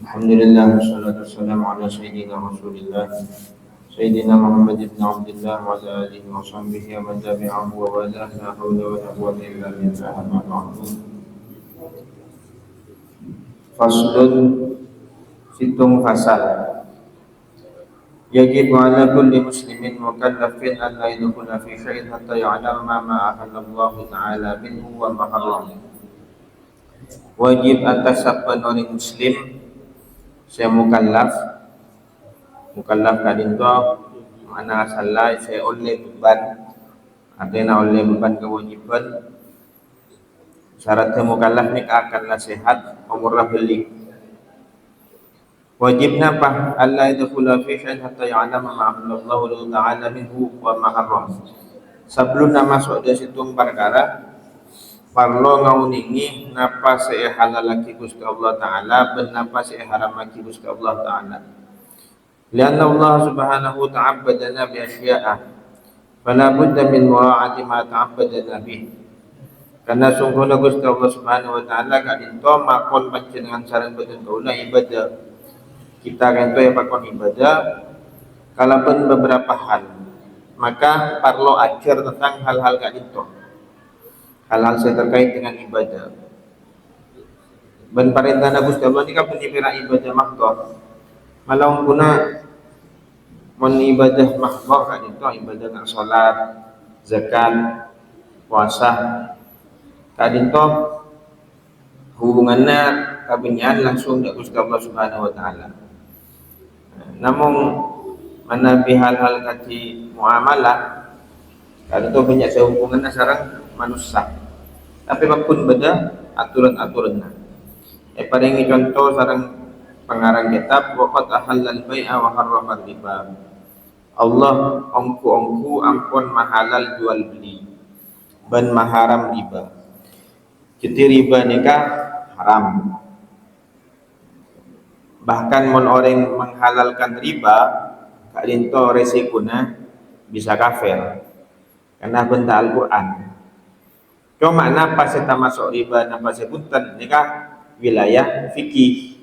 Alhamdulillah wassalatu wassalamu ala sayyidina Rasulillah Sayyidina Muhammad ibn Abdullah wa ala alihi wa sahbihi wa man tabi'ahu wa wala la hawla wa la quwwata illa billah amma ba'du. Faslun situng fasal. Yajib ala kulli muslimin mukallafin an la yadkhula fi syai'in hatta ya'lama ma ahallallahu ta'ala minhu wa ma harrama. Wajib atas saben muslim saya mukallaf kadinto mana salah saya oleh beban artinya oleh beban kewajiban syaratnya mukallaf ni akanlah sehat umurlah beli wajib napa alla yadkhula fi syai'in hatta ya'lama ma Allahu ta'ala minhu wa ma haram. Sebelum masuk di situ perkara parlo ngauningi napa saya halal laki Gusti Allah Ta'ala dan napa saya haram laki Gusti Allah Ta'ala. Lianna Allah subhanahu ta'abbadana bi asya'ah fala budda min mura'ati ma ta'abbadana bih. Karena sungguhnya Gusti Allah subhanahu wa ta'ala kadinto makon panjenengan sareng boten kaula ibadah. Kita kanto ya pakon ibadah kalaupun beberapa hal. Maka parlo ajar tentang hal-hal kadinto. Hal-hal saya terkait dengan ibadah. Ben perintah Gusti Allah ni kan penipira ibadah makhluk. Malau guna mon ibadah makhluk kan itu ibadah nak solat, zakat, puasa. Kadinto hubungannya kabinyan langsung dengan Gusti Allah Subhanahu wa taala. Namun mana hal-hal kati muamalah kadinto banyak sehubungannya sareng manusia. Tapi maupun beda aturan-aturannya. Paling contoh sarang pengarang kitab waqad ahallal bai'a wa harrama riba. Allah ongku ampun mahalal jual beli dan maharam riba. Jadi riba nikah haram. Bahkan mon orang menghalalkan riba kadinto resikonya bisa kafir. Karena benda Al-Qur'an. Cuma napa saya masuk riba, napa saya punten nikah wilayah fikih.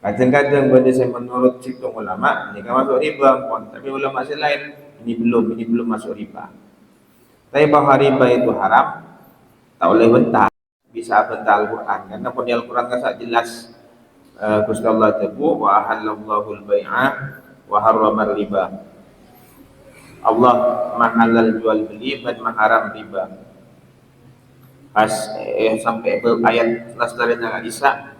Kadang-kadang benda saya menurut situng ulama nikah masuk riba pun, tapi ulama saya lain ini belum masuk riba. Tapi bahwa riba itu haram tak boleh bentah, bisa bentah Al-Quran karena pun Al-Quran kan jelas Gusti Allah tebu wa halallahu al-bai'a wa harrama riba. Allah mahalal jual beli dan maharam riba. Pas sampai ayat lestari dengan Isa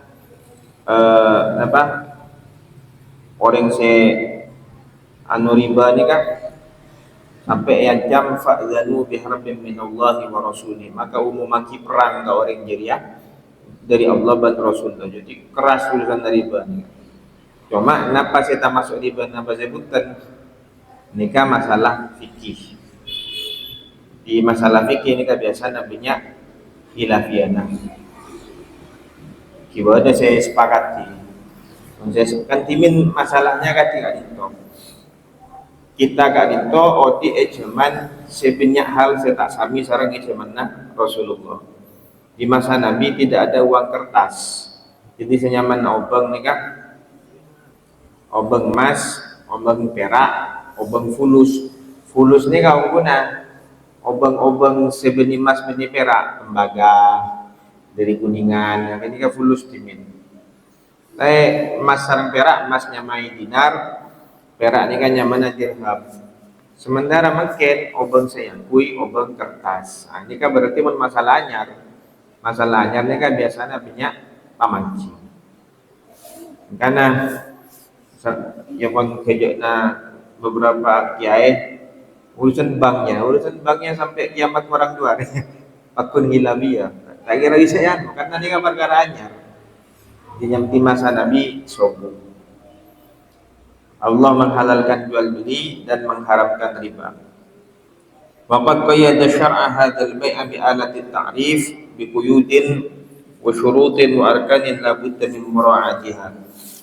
orang se anu riba ni kan sampai ayat jam fa'zanu biharbin minallahi wa rasulih, maka umumaki perang ke orang jariah dari Allah dan Rasulullah. Jadi keras urusan riba ni. Cuma kenapa saya tak masuk riba, kenapa saya bukan nikah masalah fikih. Di masalah fikih ni kan biasa nabinya khilafiyana. Kibadah saya sepakati. Saya kan timin masalahnya kan itu. Kita kan itu odi ejaman sebanyak hal saya tak sami sarang ejamanna Rasulullah. Di masa Nabi tidak ada uang kertas. Jadi senyaman obeng ni kan obeng emas, obeng perak, obeng fulus. Fulus ni kau guna obeng-obeng sebeni emas beni perak, tembaga dari Kuningan, yang ini kan fulus timin. Tapi emas sarang perak, emasnya mai dinar, perak ni kan nyaman dirham. Sementara mungkin obeng sayangkui, obeng kertas. Nah, ini kan berarti masalah anyar. Masalah anyar ni kan biasanya banyak pamancing. Karena yang kejutna beberapa kiai urusan banknya sampai kiamat orang dua akun hilabiyah tak kira bisa ya karena dia perkara anyar di masa Nabi sombong. Allah menghalalkan jual beli dan mengharamkan riba. Waqad qayyada syar'a hadzal bai'a bi alati ta'rif bi quyudin wa syurutin wa arkanin la budda min mura'atiha.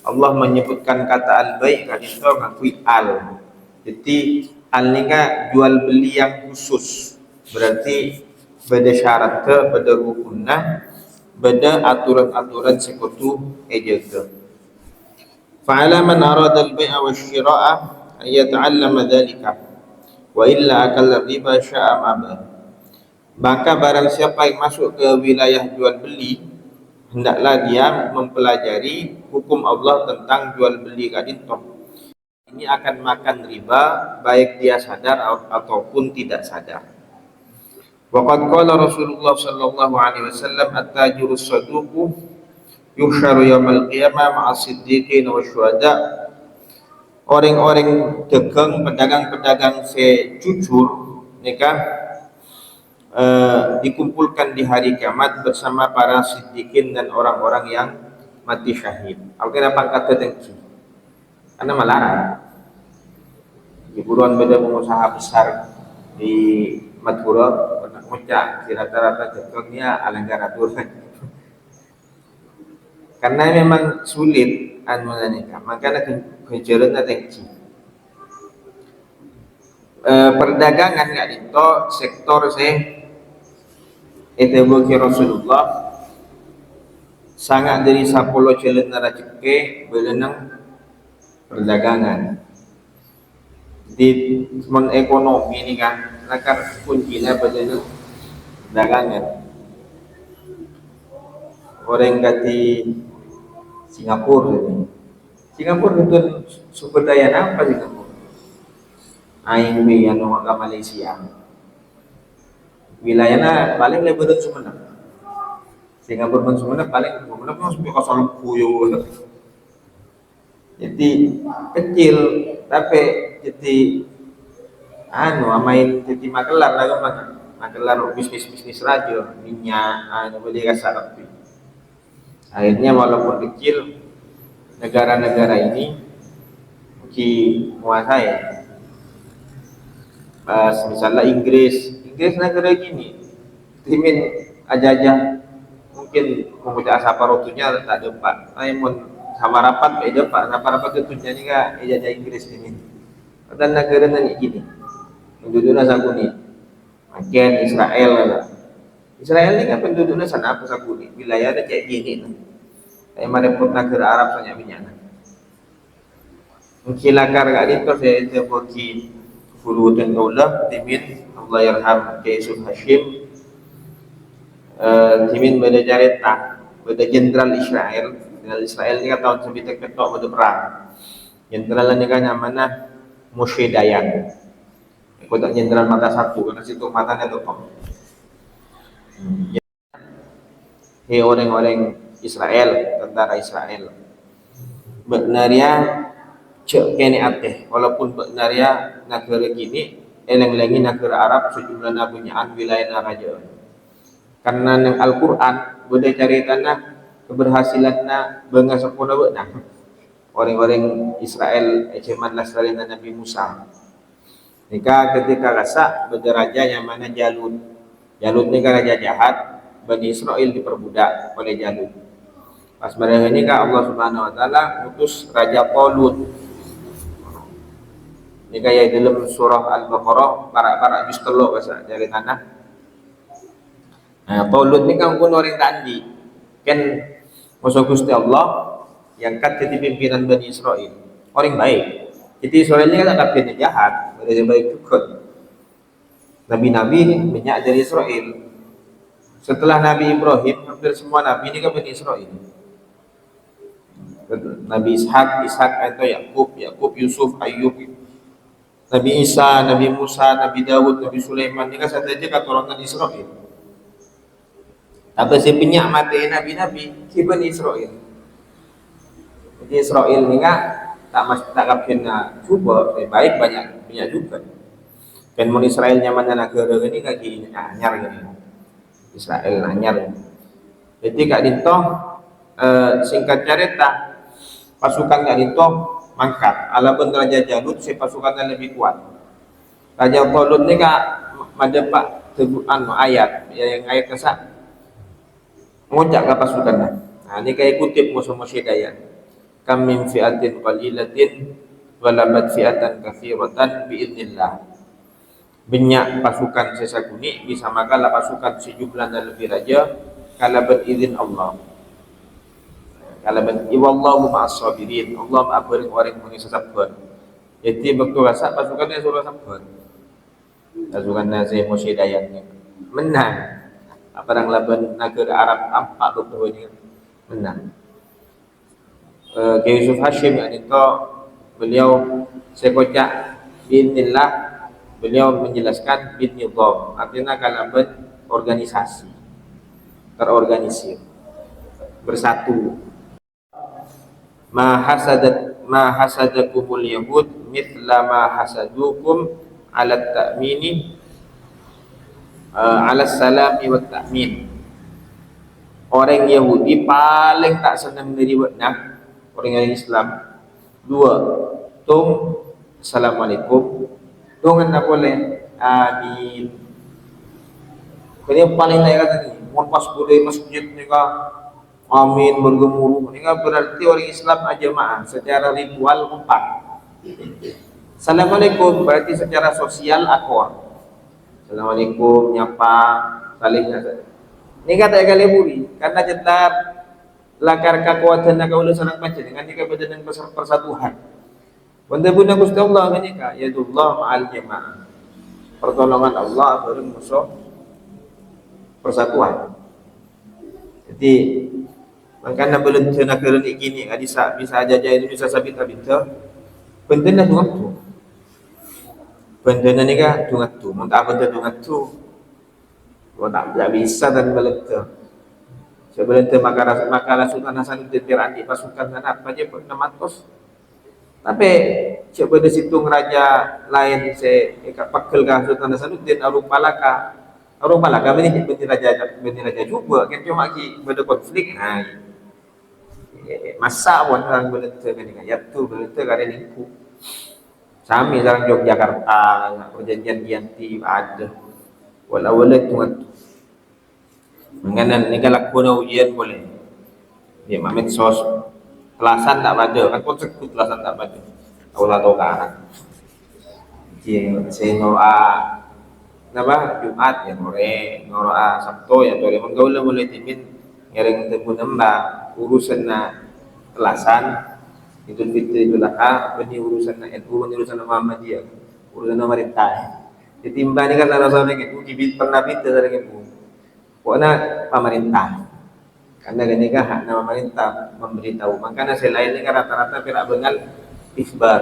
Allah menyebutkan kata al-bai' kan itu ngakui al. Jadi al-nika jual beli yang khusus, berarti beda syaratnya, beda rukunnya, beda aturan-aturan sekutu ejaga. Fa'ala man arada al-bai'a wasyira'a an yata'allama dhalika wa illa akal riba sya'a ma'ba. Maka barang siapa yang masuk ke wilayah jual beli, hendaklah dia mempelajari hukum Allah tentang jual beli kadinto. Ini akan makan riba baik dia sadar ataupun tidak sadar. Waqad qala Rasulullah sallallahu alaihi wasallam at-tajiru as-saduqu yuhsyaru yaumil qiyamah ma'as siddiqin wasyuhada. Orang-orang dagang, pedagang-pedagang sejujur nikah dikumpulkan di hari kiamat bersama para siddiqin dan orang-orang yang mati syahid. Kenapa kata tengki? Karena melarang. Hiburan beda pengusaha besar di Madura, ngucap si rata-rata dagangnya alanggar aturan. Karena memang sulit nikah, makanya kejaran tengki. Perdagangan nggak dito sektor itu Rasulullah sangat dari 10 jalan narajike belenang perdagangan di semon ekonomi ini kan nakar kuncinya belenang perdagangan. Orang kati Singapura itu sumber daya apa Singapura? Aing bi anu ke Malaysia. Wilayahnya paling lebar Sumenep. Singapura pun Sumenep paling Sumenep harus bi kosong kuyu. Jadi kecil tapi jadi main jadi makelar lah kan makelar bisnis radio minyak beli kasar api. Akhirnya walaupun kecil negara-negara ini menguasai. Misalnya Inggris negara gini timin aja mungkin membaca asapa rotunya tak ada pak sama rapat beda pak rapat itu juga aja Inggris ini dan negara nanya gini penduduknya sakuni makin Israel ini kan penduduknya sana apa sakuni wilayahnya kayak gini kayak mana pun negara Arab soalnya minyak mungkin lakar gak itu saya bagi Fulu dan Kaulah timin Allah yarham ke Yusuf Hashim timin pada jareta pada jenderal Israel ini kan tahun sebitak ketok pada perang jenderal ini kan namanya Moshe Dayan kotak jenderal mata satu karena situ matanya tutup orang-orang Israel tentara Israel benarnya cek kene ateh walaupun benarnya negara gini eleng-elengi negara Arab sejumlah nabunyaan wilayah raja karena nang Al-Quran boleh cari tanah keberhasilannya bangga sepuluh nah orang-orang Israel zaman lasrain Nabi Musa nikah ketika rasa berderaja yang mana Jalut ini kan raja jahat Bani Israel diperbudak oleh Jalut pas mereka ini kan Allah Subhanahu Wa Taala utus Raja Talut ini kayak dalam surah Al-Baqarah para juz telu bahasa dari tanah. Nah, Talut ini kan pun orang tandi kan musuh Gusti Allah yang kat jadi pimpinan Bani Israel orang baik. Jadi Israel ini kan ada jahat, ada baik juga. Nabi-nabi banyak dari Israel. Setelah Nabi Ibrahim hampir semua nabi ini kan Bani Israel. Nabi Ishak atau Yakub, Yusuf, Ayub, Nabi Isa, Nabi Musa, Nabi Dawud, Nabi Sulaiman ini kan saja keturunan Israel. Tapi si penyak mati nabi-nabi si Bani Israel. Jadi Israel ini kan tak kapina coba baik banyak juga. Dan mun Israel nyaman negara ini kaki anyar gini. Israel anyar. Jadi kak dinto singkat cerita pasukan kak dinto mangkat alaupun Raja Jalut si pasukannya lebih kuat. Raja Talut ini kak madepak teguran ayat yang ayat kesak ngojak ke pasukannya. Nah ini kayak kutip musuh-musuh daya kam min fi'atin qalilatin walabat fi'atan katsiratan biidznillah banyak pasukan sesaguni bisa makalah pasukan sejumlah dan lebih raja kalau berizin Allah. Kalau wallahu ma'as sabirin, Allah ma'abari orang yang sabar. Jadi waktu rasa pasukannya suruh sabar. Pasukan saya Moshe Dayatnya menang. Perang laban negara Arab tampak betul menang. Kiai Yusuf Hashim yang itu beliau sekocak binillah, beliau menjelaskan bin nizam, artinya kalaban organisasi, terorganisir, bersatu. Ma hasadakumul yahud mithla ma hasadukum ala ta'mini ala salami wa ta'min. Orang Yahudi paling tak senang dari benar orang Islam. Dua, tung assalamualaikum, tung anda boleh amin. Ini paling naik kata ni, mau pas boleh masjid ni kah amin bergemuruh. Ini berarti orang Islam jemaah secara ritual kompak. Assalamualaikum berarti secara sosial akor. Assalamualaikum nyapa saling nyapa. Ini kata kali buri karena jetar lakar kakuatan nak ulah sanang panca dengan jika berjalan persatuan. Benda pun Gusti Allah kan jika yadullah ma'al jamaah. Pertolongan Allah bareng musuh persatuan. Jadi makanya belum nak kerana gini bisa aja itu bisa sabit abita. Benda nak tungat tu. Benda ni kan tungat tu. Muntah benda tungat tu. Kau tak bisa dan belum. Sebelum itu makalah Sultan Hasanuddin Tirani pasukan sana apa je pun 600. Tapi coba di situ raja lain saya pakil ke Sultan Hasanuddin Arung Palaka ini benih raja juga kan cuma ki pada konflik masa pun orang belente kan ayat tu belente kali ni sami orang Yogyakarta perjanjian Giyanti ada wala tu mengenai ni kalau kuna ujian boleh dia mamet sos kelasan tak pada kan konsekuensi kelasan tak pada Allah tahu kan saya doa napa Jumat ya doa Sabtu ya doa menggaul mulai timin ngereng temu nembak urusan na kelasan Idul Fitri Idul Adha ini urusan na NU ini urusan Muhammadiyah urusan pemerintah jadi mbak ni kan rasa gitu kibit pernah bita dari gitu pokoknya pemerintah karena gini kan hak nama pemerintah memberitahu makanya selain ini kan rata-rata pihak bengal isbat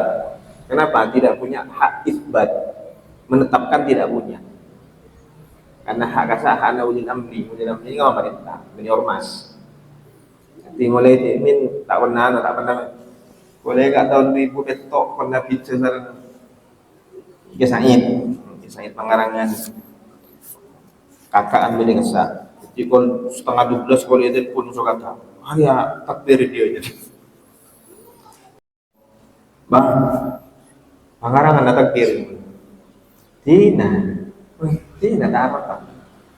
kenapa tidak punya hak isbat menetapkan tidak punya karena hak kasah hak ulil amri kan pemerintah ini ormas jadi mulai dimin tak pernah boleh kat tahun 2000 betok pernah bicara sarang Said Pangarangan kakak ambil dengan sah. Jadi kalau setengah 12 kalau itu pun so kata, ya takbir dia aja. Bang, Pangarangan ada takbir. Tina tak apa.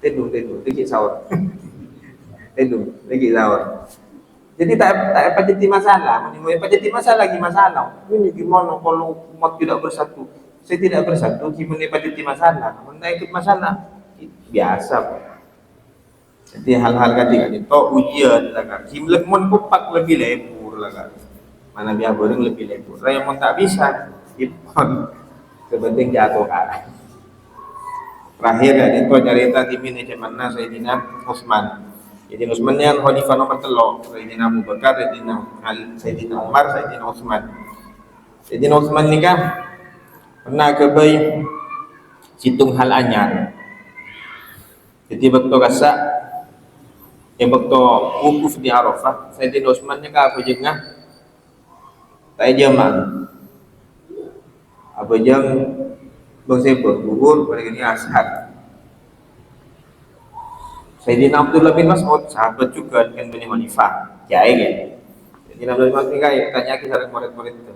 Tidur, dikit sahur. Tidur, dikit sahur. Jadi tak jadi masalah. Apa jadi masalah lagi masalah. Ini gimana kalau umat tidak bersatu? Saya tidak bersatu, gimana jadi masalah? Mana ikut masalah? Biasa. Jadi hal-hal ketika itu ujian lah kan. Himlek mon kupak lebih lebur lah kan. Mana biar goreng lebih lebur. Saya mon tak bisa. Ipon sebenting jatuh kan. Terakhir kan itu cerita timin di mana Sayyidina Utsman. Jadi Utsman yang khalifah nomor 3, Sayyidina Abu Bakar, Sayyidina Umar, Sayyidina Utsman. Sayyidina Utsman ni kan pernah ke bayi situng hal anyar. Jadi waktu rasa waktu wukuf di Arafah, Sayyidina Utsman ni kan apa jengah tak jaman. Apa jeng bangsa bergugur pada ini ashar. Sayyidina Abdullah bin Mas'ud sahabat juga dengan Bani Hanifah kiai kan. Sayyidina Abdullah bin Mas'ud kan tanya ke sareng murid-murid itu.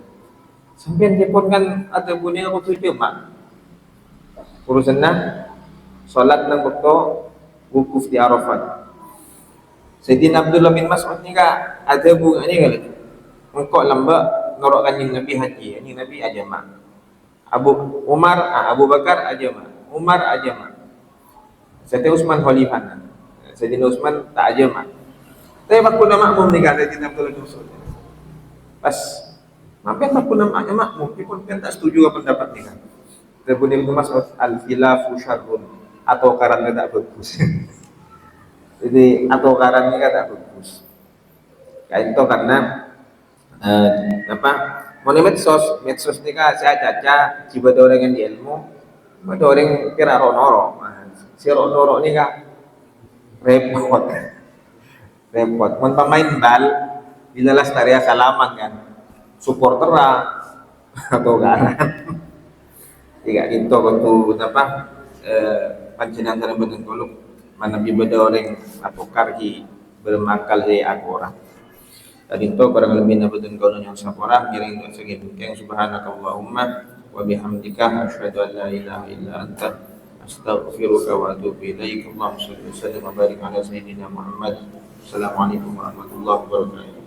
Sampeyan kepon kan ada bunyi aku tujuh mak. Urusanna salat nang waktu wukuf di Arafat. Sayyidina Abdullah bin Mas'ud ni kan ada bunyi ni kan. Engkau lamba norok kanjeng Nabi haji, ini Nabi ajama. Abu Bakar ajama. Umar ajama. Sayyidina Utsman khalifah. Sayyidina Utsman tak ajama. Tapi waktu nama makmum nih kata kita betul usul. Pas mampir waktu namanya makmum, pun kan tak setuju apa pendapat nih kan. Terbunyi itu mas al khilafu syarrun, atau karangnya tak bagus. Jadi atau karangnya tak bagus. Kayak itu karena apa? Mau medsos ini kan saya caca, jika ada orang yang di ilmu, ada orang yang kira ronoro. Si ronoro ini kan repot, repot. Mau pemain bal, bila lestari salaman kan, supporter atau garan. Tiga itu waktu apa? Panjenengan dalam bentuk kolom, mana bibada orang atau karhi bermakal aku orang. Tadi itu kurang lebih nabatun kaunun yang sapora miring doa segi bukeng subhanakallahumma wa bihamdika asyhadu an la ilaha illa anta astaghfiruka wa atubu ilaik. Allahumma shalli wa sallim wa barik ala sayyidina Muhammad. Assalamualaikum warahmatullahi wabarakatuh.